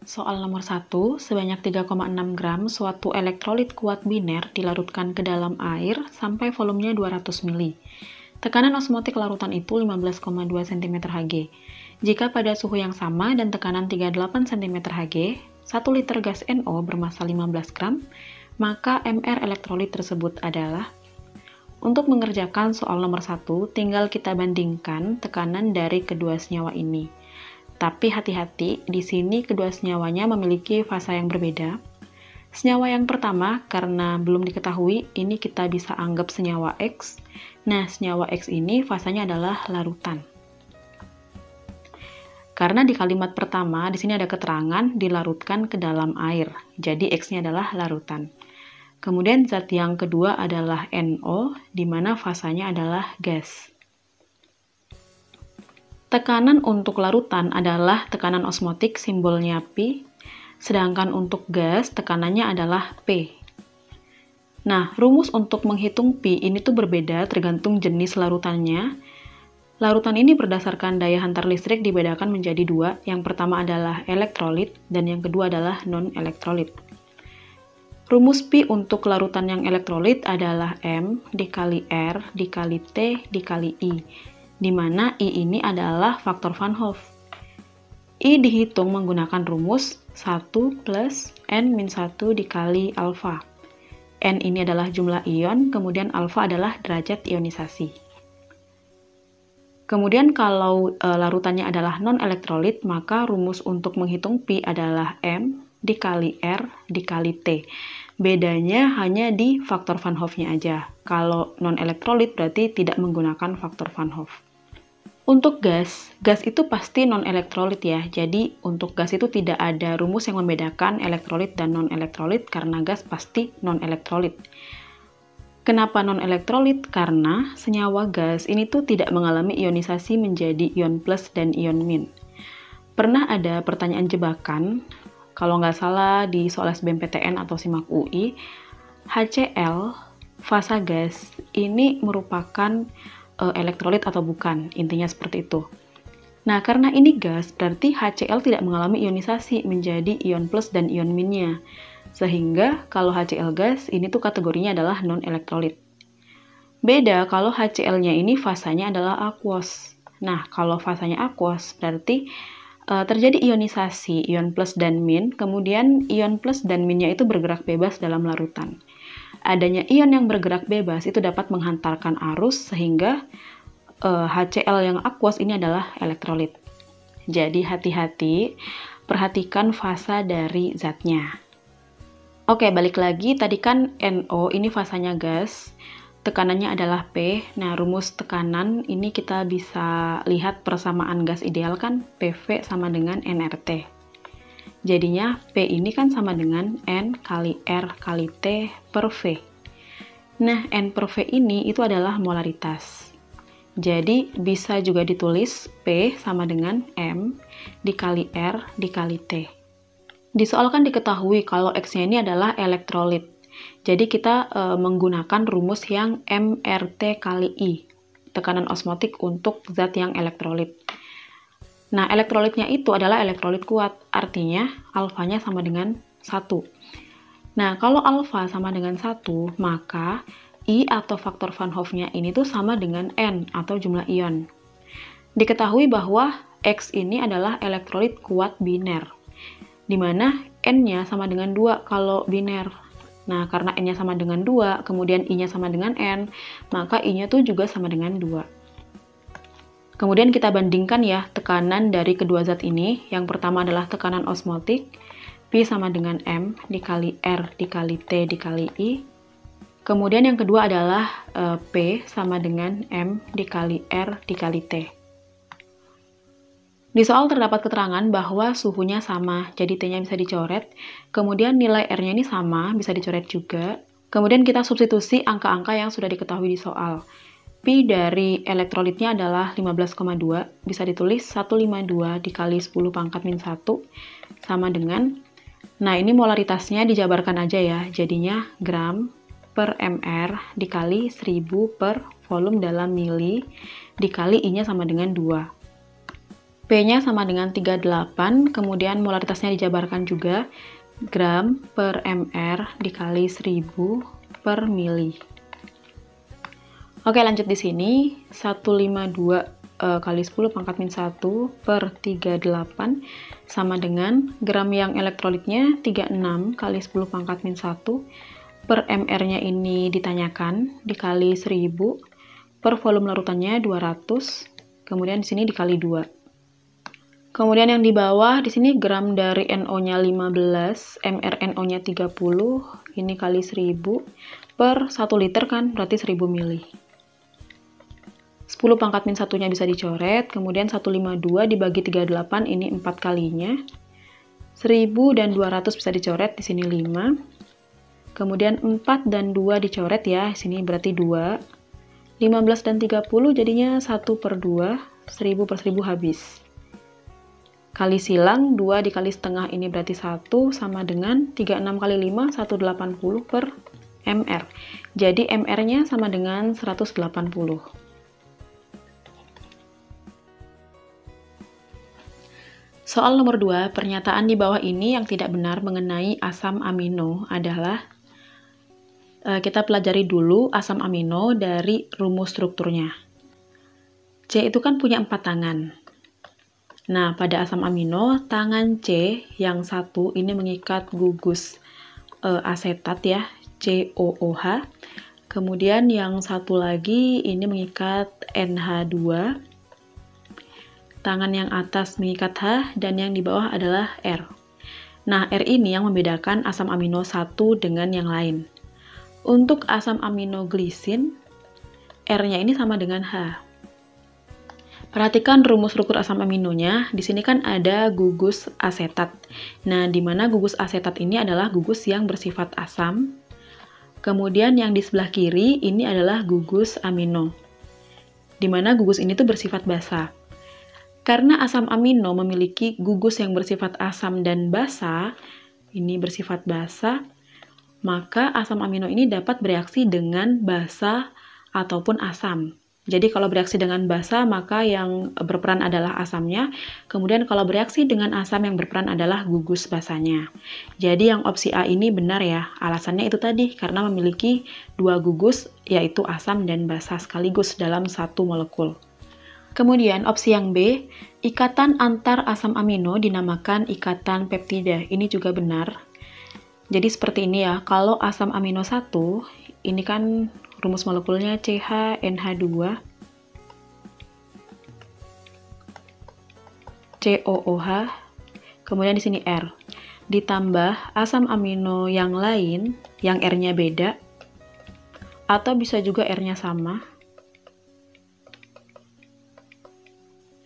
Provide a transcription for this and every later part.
Soal nomor 1, sebanyak 3,6 gram suatu elektrolit kuat biner dilarutkan ke dalam air sampai volumenya 200 ml. Tekanan osmotik larutan itu 15,2 cm Hg. Jika pada suhu yang sama dan tekanan 38 cm Hg, 1 liter gas NO bermassa 15 gram, maka MR elektrolit tersebut adalah. Untuk mengerjakan soal nomor 1, tinggal kita bandingkan tekanan dari kedua senyawa ini. Tapi hati-hati, di sini kedua senyawanya memiliki fasa yang berbeda. Senyawa yang pertama, karena belum diketahui, ini kita bisa anggap senyawa X. Nah, senyawa X ini fasanya adalah larutan. Karena di kalimat pertama, di sini ada keterangan dilarutkan ke dalam air. Jadi X-nya adalah larutan. Kemudian zat yang kedua adalah NO, di mana fasanya adalah gas. Tekanan untuk larutan adalah tekanan osmotik, simbolnya P, sedangkan untuk gas tekanannya adalah P. Nah, rumus untuk menghitung P ini tuh berbeda tergantung jenis larutannya. Larutan ini berdasarkan daya hantar listrik dibedakan menjadi dua. Yang pertama adalah elektrolit dan yang kedua adalah non-elektrolit. Rumus P untuk larutan yang elektrolit adalah M dikali R dikali T dikali I, di mana I ini adalah faktor Van Hoff. I dihitung menggunakan rumus 1 plus N-1 dikali alfa. N ini adalah jumlah ion, kemudian alfa adalah derajat ionisasi. Kemudian kalau larutannya adalah non-elektrolit, maka rumus untuk menghitung Pi adalah M dikali R dikali T. Bedanya hanya di faktor Van Hoff-nya aja. Kalau non-elektrolit berarti tidak menggunakan faktor Van Hoff. Untuk gas itu pasti non-elektrolit ya. Jadi untuk gas itu tidak ada rumus yang membedakan elektrolit dan non-elektrolit karena gas pasti non-elektrolit. Kenapa non-elektrolit? Karena senyawa gas ini tuh tidak mengalami ionisasi menjadi ion plus dan ion min. Pernah ada pertanyaan jebakan, kalau nggak salah di soal SBMPTN atau SIMAK UI, HCl, fasa gas, ini merupakan elektrolit atau bukan, intinya seperti itu. Nah, karena ini gas, berarti HCl tidak mengalami ionisasi menjadi ion plus dan ion minnya. Sehingga kalau HCl gas, ini tuh kategorinya adalah non-elektrolit. Beda kalau HCl-nya ini fasanya adalah aquos. Nah, kalau fasanya aquos, berarti terjadi ionisasi ion plus dan min, kemudian ion plus dan minnya itu bergerak bebas dalam larutan. Adanya ion yang bergerak bebas itu dapat menghantarkan arus sehingga HCl yang aquos ini adalah elektrolit. Jadi hati-hati, perhatikan fasa dari zatnya. Oke, balik lagi, tadi kan NO ini fasanya gas, tekanannya adalah P. Nah, rumus tekanan ini kita bisa lihat persamaan gas ideal kan, PV sama dengan nRT. Jadinya P ini kan sama dengan N kali R kali T per V. Nah, N per V ini itu adalah molaritas. Jadi, bisa juga ditulis P sama dengan M dikali R dikali T. Di soal kan diketahui kalau X-nya ini adalah elektrolit. Jadi, kita menggunakan rumus yang MRT kali I, tekanan osmotik untuk zat yang elektrolit. Nah, elektrolitnya itu adalah elektrolit kuat, artinya alfanya sama dengan 1. Nah, kalau alfa sama dengan 1, maka I atau faktor Van Hoff-nya ini tuh sama dengan N atau jumlah ion. Diketahui bahwa X ini adalah elektrolit kuat biner, di mana N-nya sama dengan 2 kalau biner. Nah, karena N-nya sama dengan 2, kemudian I-nya sama dengan N, maka I-nya tuh juga sama dengan 2. Kemudian kita bandingkan ya tekanan dari kedua zat ini. Yang pertama adalah tekanan osmotik, P sama dengan M dikali R dikali T dikali I. Kemudian yang kedua adalah P sama dengan M dikali R dikali T. Di soal terdapat keterangan bahwa suhunya sama, jadi T-nya bisa dicoret. Kemudian nilai R-nya ini sama, bisa dicoret juga. Kemudian kita substitusi angka-angka yang sudah diketahui di soal. Pi dari elektrolitnya adalah 15,2, bisa ditulis 152 dikali 10 pangkat min 1 sama dengan, nah ini molaritasnya dijabarkan aja ya, jadinya gram per mr dikali 1000 per volume dalam mili dikali I-nya sama dengan 2. P-nya sama dengan 38, kemudian molaritasnya dijabarkan juga, gram per mr dikali 1000 per mili. Oke, lanjut di sini, 152 kali 10 pangkat min 1 per 38 sama dengan gram yang elektrolitnya 36 kali 10 pangkat min 1 per mr-nya ini ditanyakan dikali 1000 per volume larutannya 200, kemudian di sini dikali 2. Kemudian yang di bawah di sini gram dari NO-nya 15, mRNO-nya 30, ini kali 1000 per 1 liter kan berarti 1000 mili. 10 pangkat min 1-nya bisa dicoret, kemudian 152 dibagi 38 ini 4 kalinya. 1000 dan 200 bisa dicoret, di sini 5. Kemudian 4 dan 2 dicoret ya, di sini berarti 2. 15 dan 30 jadinya 1 per 2, 1000 per 1000 habis. Kali silang, 2 dikali setengah ini berarti 1 sama dengan 36 kali 5, 180 per mr. Jadi mr-nya sama dengan 180. Soal nomor 2, pernyataan di bawah ini yang tidak benar mengenai asam amino adalah, kita pelajari dulu asam amino dari rumus strukturnya. C itu kan punya 4 tangan. Nah, pada asam amino, tangan C yang satu ini mengikat gugus asetat ya, COOH. Kemudian yang satu lagi ini mengikat NH2. Tangan yang atas mengikat H dan yang di bawah adalah R. Nah, R ini yang membedakan asam amino satu dengan yang lain. Untuk asam amino glisin, R-nya ini sama dengan H. Perhatikan rumus struktur asam aminonya. Di sini kan ada gugus asetat. Nah, di mana gugus asetat ini adalah gugus yang bersifat asam. Kemudian yang di sebelah kiri ini adalah gugus amino. Di mana gugus ini tuh bersifat basa. Karena asam amino memiliki gugus yang bersifat asam dan basa, ini bersifat basa, maka asam amino ini dapat bereaksi dengan basa ataupun asam. Jadi kalau bereaksi dengan basa, maka yang berperan adalah asamnya. Kemudian kalau bereaksi dengan asam, yang berperan adalah gugus basanya. Jadi yang opsi A ini benar ya. Alasannya itu tadi, karena memiliki 2 gugus, yaitu asam dan basa sekaligus dalam satu molekul. Kemudian opsi yang B, ikatan antar asam amino dinamakan ikatan peptida. Ini juga benar. Jadi seperti ini ya, kalau asam amino 1, ini kan rumus molekulnya CH-NH2, COOH, kemudian di sini R. Ditambah asam amino yang lain, yang R-nya beda, atau bisa juga R-nya sama.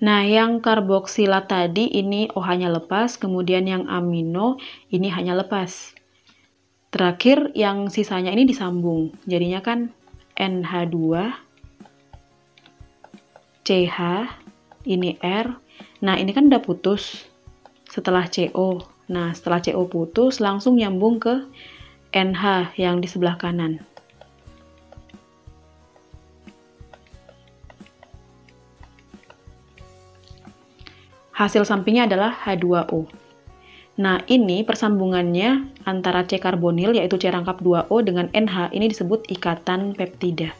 Nah, yang karboksilat tadi ini OH-nya lepas, kemudian yang amino ini hanya lepas. Terakhir, yang sisanya ini disambung. Jadinya kan NH2, CH, ini R. Nah, ini kan udah putus setelah CO. Nah, setelah CO putus, langsung nyambung ke NH yang di sebelah kanan. Hasil sampingnya adalah H2O. Nah, ini persambungannya antara C karbonil, yaitu C rangkap 2O, dengan NH, ini disebut ikatan peptida.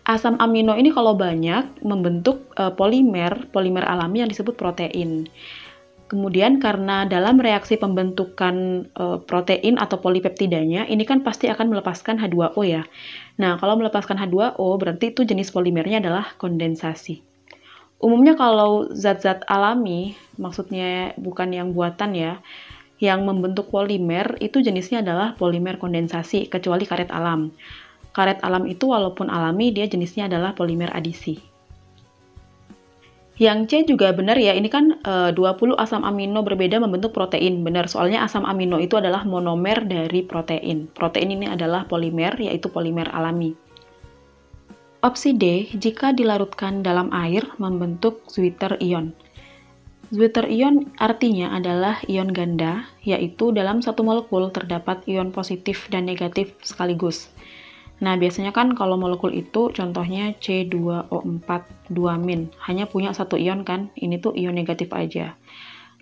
Asam amino ini kalau banyak membentuk polimer alami yang disebut protein. Kemudian karena dalam reaksi pembentukan protein atau polipeptidanya, ini kan pasti akan melepaskan H2O ya. Nah, kalau melepaskan H2O, berarti itu jenis polimernya adalah kondensasi. Umumnya kalau zat-zat alami, maksudnya bukan yang buatan ya, yang membentuk polimer, itu jenisnya adalah polimer kondensasi, kecuali karet alam. Karet alam itu walaupun alami, dia jenisnya adalah polimer adisi. Yang C juga benar ya, ini kan 20 asam amino berbeda membentuk protein. Benar, soalnya asam amino itu adalah monomer dari protein. Protein ini adalah polimer, yaitu polimer alami. Opsi D, jika dilarutkan dalam air membentuk Zwitter ion. Zwitter ion artinya adalah ion ganda, yaitu dalam satu molekul terdapat ion positif dan negatif sekaligus. Nah, biasanya kan kalau molekul itu contohnya C2O4 2-, hanya punya satu ion kan, ini tuh ion negatif aja.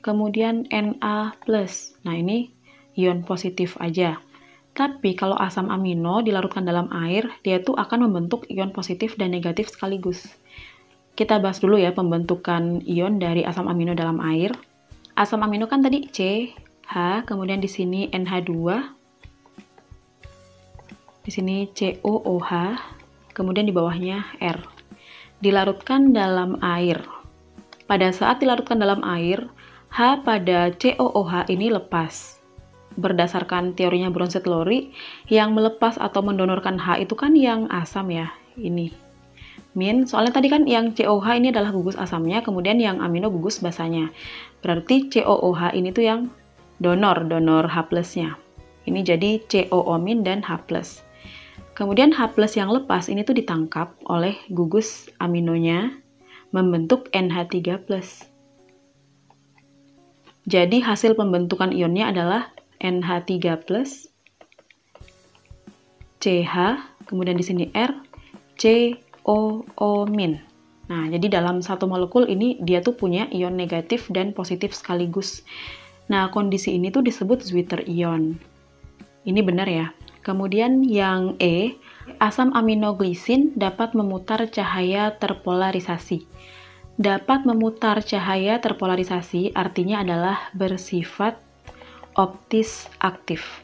Kemudian Na+, nah ini ion positif aja. Tapi kalau asam amino dilarutkan dalam air, dia tuh akan membentuk ion positif dan negatif sekaligus. Kita bahas dulu ya pembentukan ion dari asam amino dalam air. Asam amino kan tadi C, H, kemudian di sini NH2, di sini COOH, kemudian di bawahnya R. Dilarutkan dalam air. Pada saat dilarutkan dalam air, H pada COOH ini lepas. Berdasarkan teorinya Bronsted-Lowry, yang melepas atau mendonorkan H itu kan yang asam ya, ini. Soalnya tadi kan yang COH ini adalah gugus asamnya, kemudian yang amino gugus basanya. Berarti COOH ini tuh yang donor H+-nya. Ini jadi COO- dan H+. Kemudian H+ yang lepas ini tuh ditangkap oleh gugus aminonya membentuk NH3+. Jadi hasil pembentukan ionnya adalah NH3+, CH, kemudian di sini R, COO-. Nah, jadi dalam satu molekul ini dia tuh punya ion negatif dan positif sekaligus. Nah, kondisi ini tuh disebut Zwitter ion. Ini benar ya. Kemudian yang E, asam aminoglisin dapat memutar cahaya terpolarisasi. Dapat memutar cahaya terpolarisasi artinya adalah bersifat optis aktif.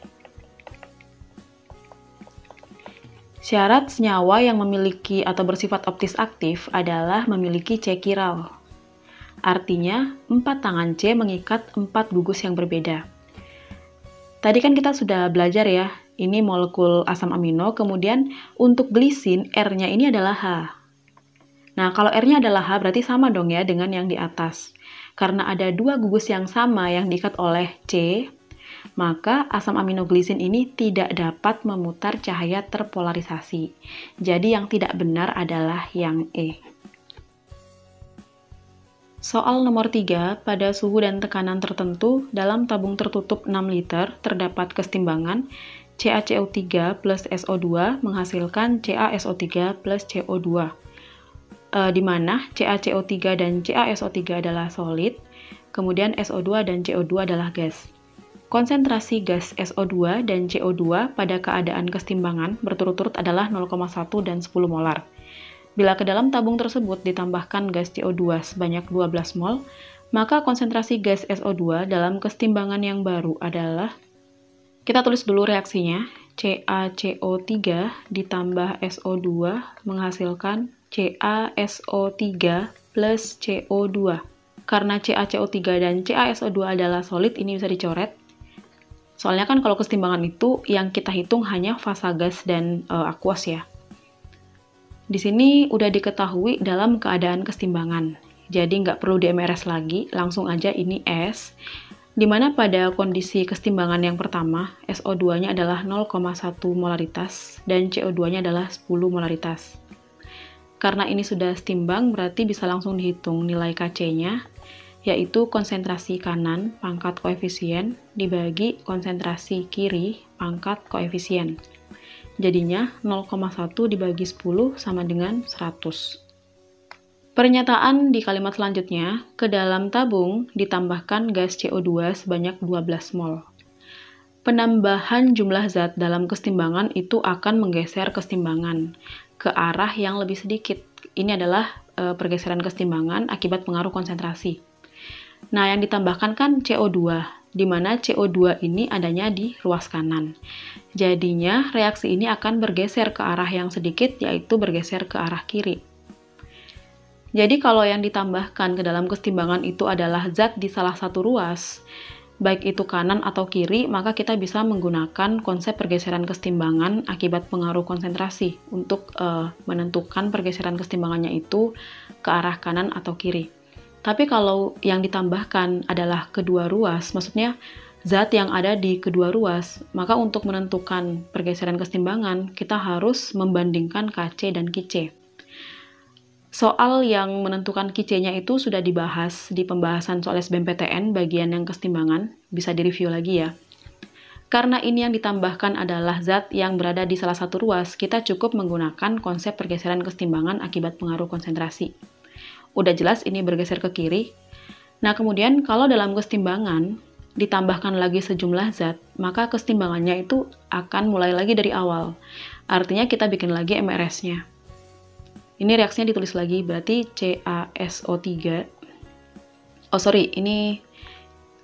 Syarat senyawa yang memiliki atau bersifat optis aktif adalah memiliki C chiral. Artinya, 4 tangan C mengikat 4 gugus yang berbeda. Tadi kan kita sudah belajar ya, ini molekul asam amino, kemudian untuk glisin, R-nya ini adalah H. Nah, kalau R-nya adalah H, berarti sama dong ya dengan yang di atas. Karena ada 2 gugus yang sama yang diikat oleh C, maka asam aminoglisin ini tidak dapat memutar cahaya terpolarisasi. Jadi yang tidak benar adalah yang E. Soal nomor 3, pada suhu dan tekanan tertentu, dalam tabung tertutup 6 liter, terdapat kesetimbangan CaCO3 plus SO2 menghasilkan CaSO3 plus CO2. Di mana CaCO3 dan CaSO3 adalah solid, kemudian SO2 dan CO2 adalah gas. Konsentrasi gas SO2 dan CO2 pada keadaan kesetimbangan berturut-turut adalah 0,1 dan 10 molar. Bila ke dalam tabung tersebut ditambahkan gas CO2 sebanyak 12 mol, maka konsentrasi gas SO2 dalam kesetimbangan yang baru adalah, kita tulis dulu reaksinya, CaCO3 ditambah SO2 menghasilkan CaSO3 plus CO2. Karena CaCO3 dan CaSO2 adalah solid, ini bisa dicoret. Soalnya kan kalau kesetimbangan itu yang kita hitung hanya fasa gas dan aqueous ya. Di sini udah diketahui dalam keadaan kesetimbangan. Jadi nggak perlu di-MRS lagi, langsung aja ini S. Dimana pada kondisi kesetimbangan yang pertama, SO2-nya adalah 0,1 molaritas dan CO2-nya adalah 10 molaritas. Karena ini sudah setimbang, berarti bisa langsung dihitung nilai Kc-nya, yaitu konsentrasi kanan pangkat koefisien dibagi konsentrasi kiri pangkat koefisien. Jadinya 0,1 dibagi 10 sama dengan 100. Pernyataan di kalimat selanjutnya, ke dalam tabung ditambahkan gas CO2 sebanyak 12 mol. Penambahan jumlah zat dalam kesetimbangan itu akan menggeser kesetimbangan ke arah yang lebih sedikit. Ini adalah pergeseran kesetimbangan akibat pengaruh konsentrasi. Nah, yang ditambahkan kan CO2, di mana CO2 ini adanya di ruas kanan. Jadinya, reaksi ini akan bergeser ke arah yang sedikit, yaitu bergeser ke arah kiri. Jadi, kalau yang ditambahkan ke dalam kesetimbangan itu adalah zat di salah satu ruas, baik itu kanan atau kiri, maka kita bisa menggunakan konsep pergeseran kesetimbangan akibat pengaruh konsentrasi untuk menentukan pergeseran kesetimbangannya itu ke arah kanan atau kiri. Tapi kalau yang ditambahkan adalah kedua ruas, maksudnya zat yang ada di kedua ruas, maka untuk menentukan pergeseran kesetimbangan, kita harus membandingkan Kc dan Qc. Soal yang menentukan Qc-nya itu sudah dibahas di pembahasan soal SBMPTN bagian yang kesetimbangan, bisa direview lagi ya. Karena ini yang ditambahkan adalah zat yang berada di salah satu ruas, kita cukup menggunakan konsep pergeseran kesetimbangan akibat pengaruh konsentrasi. Udah jelas ini bergeser ke kiri. Nah, kemudian kalau dalam kesetimbangan ditambahkan lagi sejumlah zat, maka kesetimbangannya itu akan mulai lagi dari awal. Artinya kita bikin lagi MRS-nya. Ini reaksinya ditulis lagi, berarti CaSO3. Ini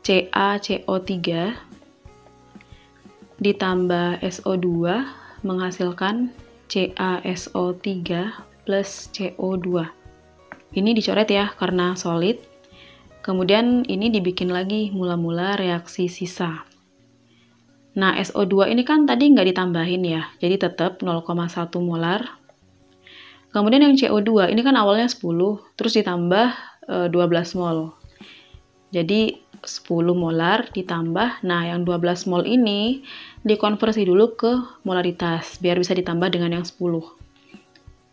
CaCO3 ditambah SO2 menghasilkan CaSO3 plus CO2. Ini dicoret ya karena solid. Kemudian ini dibikin lagi mula-mula reaksi sisa. Nah, SO2 ini kan tadi nggak ditambahin ya, jadi tetap 0,1 molar. Kemudian yang CO2 ini kan awalnya 10, terus ditambah 12 mol. Jadi 10 molar ditambah, nah yang 12 mol ini dikonversi dulu ke molaritas, biar bisa ditambah dengan yang 10.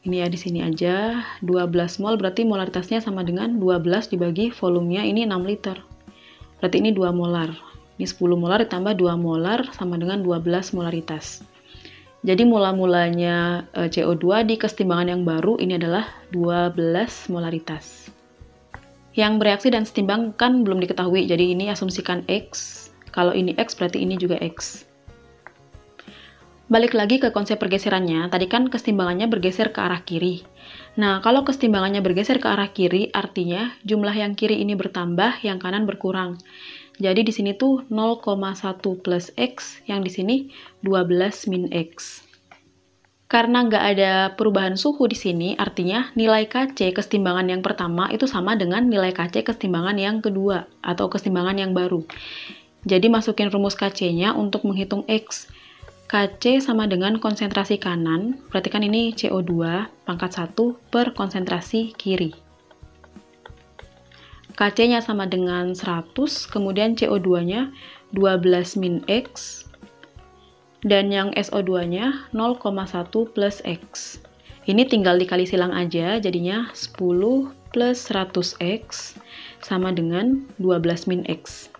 Ini ya di sini aja, 12 mol berarti molaritasnya sama dengan 12 dibagi volumenya ini 6 liter. Berarti ini 2 molar. Ini 10 molar ditambah 2 molar sama dengan 12 molaritas. Jadi mula-mulanya CO2 di kesetimbangan yang baru ini adalah 12 molaritas. Yang bereaksi dan setimbang kan belum diketahui, jadi ini asumsikan X. Kalau ini X, berarti ini juga X. Balik lagi ke konsep pergeserannya, tadi kan kesetimbangannya bergeser ke arah kiri. Nah, kalau kesetimbangannya bergeser ke arah kiri, artinya jumlah yang kiri ini bertambah, yang kanan berkurang. Jadi di sini tuh 0,1 plus X, yang di sini 12 min X. Karena nggak ada perubahan suhu di sini, artinya nilai Kc kesetimbangan yang pertama itu sama dengan nilai Kc kesetimbangan yang kedua, atau kesetimbangan yang baru. Jadi masukin rumus Kc-nya untuk menghitung X. Kc sama dengan konsentrasi kanan, berarti kan ini CO2 pangkat 1 per konsentrasi kiri. Kc-nya sama dengan 100, kemudian CO2-nya 12 min X, dan yang SO2-nya 0,1 plus X. Ini tinggal dikali silang aja, jadinya 10 plus 100X sama dengan 12 min X.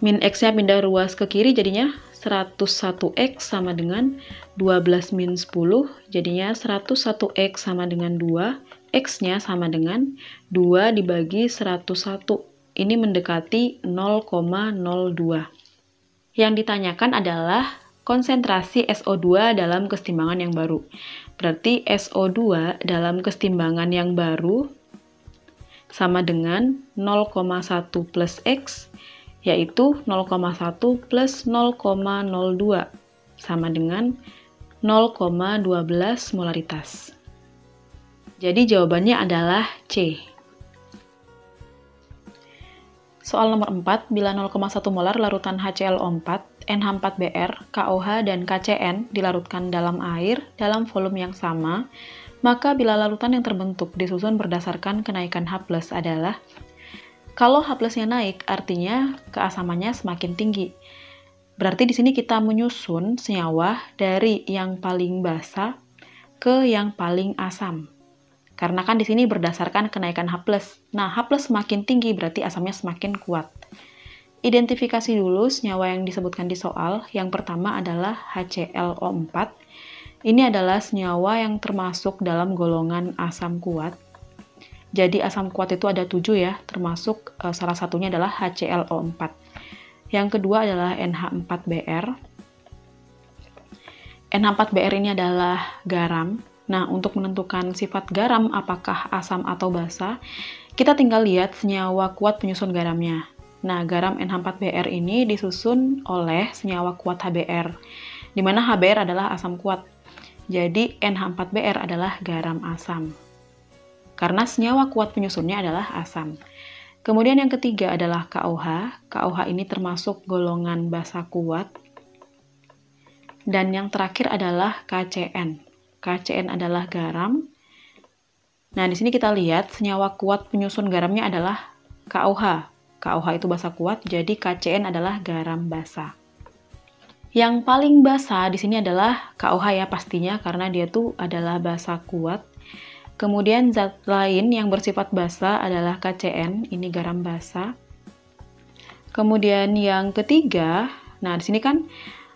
Min X-nya pindah ruas ke kiri, jadinya 101X sama dengan 12 min 10, jadinya 101X sama dengan 2, X-nya sama dengan 2 dibagi 101. Ini mendekati 0,02. Yang ditanyakan adalah konsentrasi SO2 dalam kesetimbangan yang baru. Berarti SO2 dalam kesetimbangan yang baru sama dengan 0,1 plus X, yaitu 0,1 plus 0,02, sama dengan 0,12 molaritas. Jadi jawabannya adalah C. Soal nomor 4, bila 0,1 molar larutan HClO4, NH4Br, KOH, dan KCN dilarutkan dalam air dalam volume yang sama, maka bila larutan yang terbentuk disusun berdasarkan kenaikan H+ adalah, kalau H+-nya naik, artinya keasamannya semakin tinggi. Berarti di sini kita menyusun senyawa dari yang paling basa ke yang paling asam. Karena kan di sini berdasarkan kenaikan H+. Nah, H+ semakin tinggi berarti asamnya semakin kuat. Identifikasi dulu senyawa yang disebutkan di soal. Yang pertama adalah HClO4. Ini adalah senyawa yang termasuk dalam golongan asam kuat. Jadi asam kuat itu ada 7 ya, termasuk salah satunya adalah HClO4. Yang kedua adalah NH4Br. NH4Br ini adalah garam. Nah, untuk menentukan sifat garam apakah asam atau basa, kita tinggal lihat senyawa kuat penyusun garamnya. Nah, garam NH4Br ini disusun oleh senyawa kuat HBr, di mana HBr adalah asam kuat. Jadi, NH4Br adalah garam asam. Karena senyawa kuat penyusunnya adalah asam. Kemudian yang ketiga adalah KOH. KOH ini termasuk golongan basa kuat. Dan yang terakhir adalah KCN. KCN adalah garam. Nah, di sini kita lihat senyawa kuat penyusun garamnya adalah KOH. KOH itu basa kuat, jadi KCN adalah garam basa. Yang paling basa di sini adalah KOH ya pastinya, karena dia tuh adalah basa kuat. Kemudian zat lain yang bersifat basa adalah KCN, ini garam basa. Kemudian yang ketiga Nah, di sini kan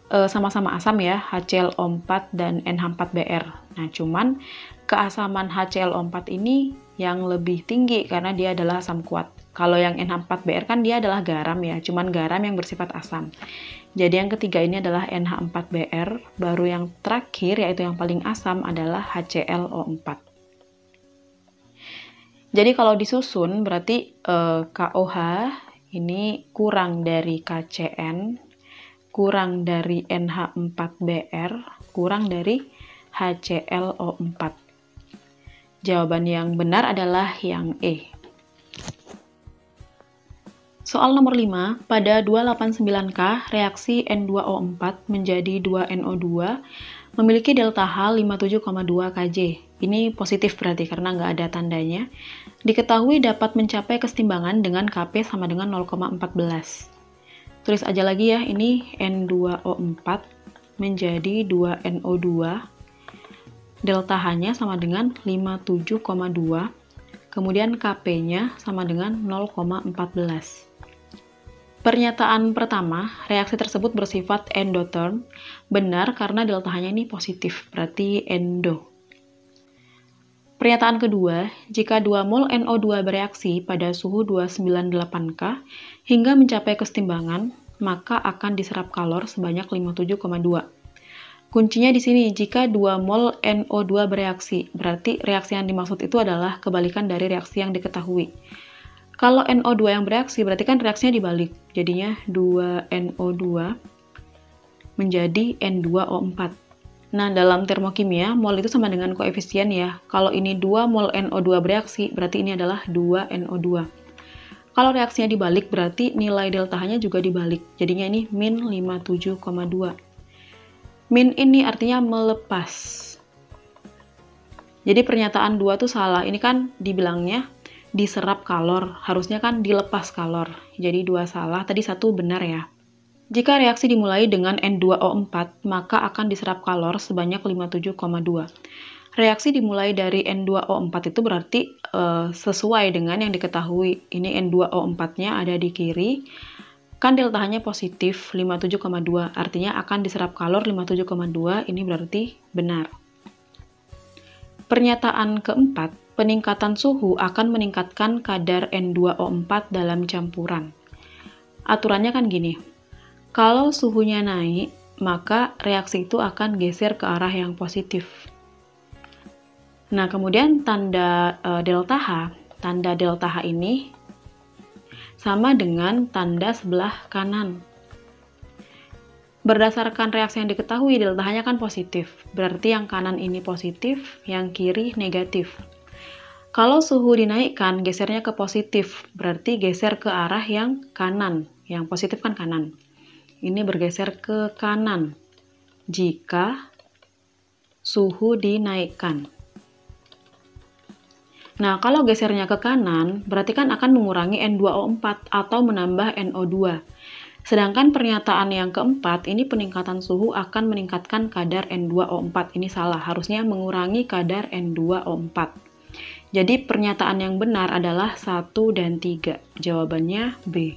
sama-sama asam ya, HClO4 dan NH4Br. Nah, cuman keasaman HClO4 ini yang lebih tinggi karena dia adalah asam kuat. Kalau yang NH4Br kan dia adalah garam ya, cuman garam yang bersifat asam. Jadi yang ketiga ini adalah NH4Br, baru yang terakhir yaitu yang paling asam adalah HClO4. Jadi kalau disusun berarti KOH ini kurang dari KCN, kurang dari NH4Br, kurang dari HClO4. Jawaban yang benar adalah yang E. Soal nomor 5, pada 289K, reaksi N2O4 menjadi 2NO2 memiliki delta H 57,2 Kj. Ini positif berarti karena nggak ada tandanya. Diketahui dapat mencapai kesetimbangan dengan Kp sama dengan 0,14. Tulis aja lagi ya, ini N2O4 menjadi 2NO2, delta H-nya sama dengan 57,2, kemudian Kp-nya sama dengan 0,14. Pernyataan pertama, reaksi tersebut bersifat endotherm, benar karena delta H-nya ini positif, berarti endo. Pernyataan kedua, jika 2 mol NO2 bereaksi pada suhu 298K hingga mencapai kesetimbangan, maka akan diserap kalor sebanyak 57,2. Kuncinya di sini, jika 2 mol NO2 bereaksi, berarti reaksi yang dimaksud itu adalah kebalikan dari reaksi yang diketahui. Kalau NO2 yang bereaksi, berarti kan reaksinya dibalik, jadinya 2NO2 menjadi N2O4. Nah, dalam termokimia, mol itu sama dengan koefisien ya. Kalau ini 2 mol NO2 bereaksi, berarti ini adalah 2NO2. Kalau reaksinya dibalik, berarti nilai delta H-nya juga dibalik. Jadinya ini min 57,2. Min ini artinya melepas. Jadi pernyataan 2 tuh salah. Ini kan dibilangnya diserap kalor. Harusnya kan dilepas kalor. Jadi 2 salah, tadi 1 benar ya. Jika reaksi dimulai dengan N2O4, maka akan diserap kalor sebanyak 57,2. Reaksi dimulai dari N2O4 itu berarti sesuai dengan yang diketahui. Ini N2O4-nya ada di kiri, kan delta H-nya positif 57,2, artinya akan diserap kalor 57,2, ini berarti benar. Pernyataan keempat, peningkatan suhu akan meningkatkan kadar N2O4 dalam campuran. Aturannya kan gini. Kalau suhunya naik, maka reaksi itu akan geser ke arah yang positif. Nah, kemudian tanda delta H ini sama dengan tanda sebelah kanan. Berdasarkan reaksi yang diketahui, delta H-nya kan positif. Berarti yang kanan ini positif, yang kiri negatif. Kalau suhu dinaikkan, gesernya ke positif. Berarti geser ke arah yang kanan. Yang positif kan kanan. Ini bergeser ke kanan jika suhu dinaikkan. Nah, kalau gesernya ke kanan, berarti kan akan mengurangi N2O4 atau menambah NO2. Sedangkan pernyataan yang keempat, ini peningkatan suhu akan meningkatkan kadar N2O4. Ini salah, harusnya mengurangi kadar N2O4. Jadi pernyataan yang benar adalah 1 dan 3. Jawabannya B.